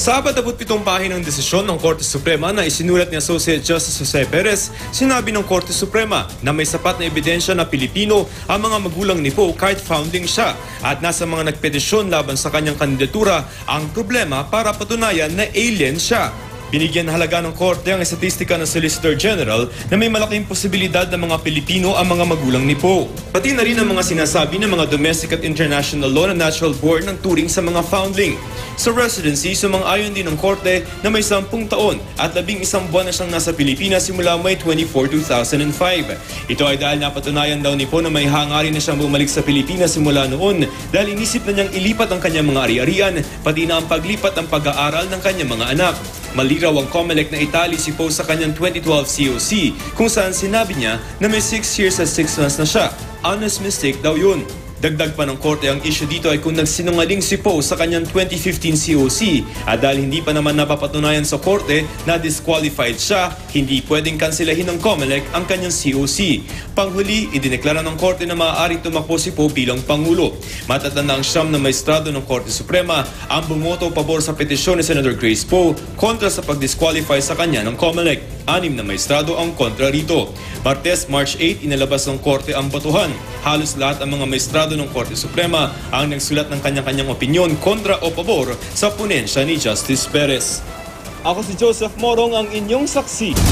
Sa 47 pahinang desisyon ng Korte Suprema na isinulat ni Associate Justice Jose Perez, sinabi ng Korte Suprema na may sapat na ebidensya na Pilipino ang mga magulang ni Poe kahit founding siya at nasa mga nagpetisyon laban sa kanyang kandidatura ang problema para patunayan na alien siya. Binigyan halaga ng Korte ang estatistika ng Solicitor General na may malaking posibilidad na mga Pilipino ang mga magulang ni Poe. Pati na rin ang mga sinasabi ng mga domestic at international law na natural born ng turing sa mga foundling. Sa residency, sumang-ayon din ng Korte na may 10 taon at 11 buwan na siyang nasa Pilipinas simula May 24, 2005. Ito ay dahil napatunayan daw ni Poe na may hangarin na siyang bumalik sa Pilipinas simula noon dahil inisip na niyang ilipat ang kanyang mga ari-arian pati na ang paglipat ng pag-aaral ng kanyang mga anak. Maliraw ang COMELEC na itali si Poe sa kanyang 2012 COC kung saan sinabi niya na may 6 years at 6 months na siya. Honest mistake daw yun. Dagdag pa ng Korte ang issue dito ay kung nagsinungaling si Poe sa kanyang 2015 COC at dahil hindi pa naman napapatunayan sa Korte na disqualified siya, hindi pwedeng kansilahin ng COMELEC ang kanyang COC. Panghuli, idineklara ng Korte na maaaring tumakbo si Poe bilang Pangulo. Matatanda ang siyam na maestrado ng Korte Suprema ang bumoto pabor sa petisyon ni Senator Grace Poe kontra sa pag-disqualify sa kanya ng COMELEC. 6 na maestrado ang kontra rito. Martes, March 8, inalabas ng Korte ang botohan. Halos lahat ang mga maestrado ng Korte Suprema ang nagsulat ng kanya-kanyang opinyon kontra o pabor sa ponensya ni Justice Perez. Ako si Joseph Morong, ang inyong saksi.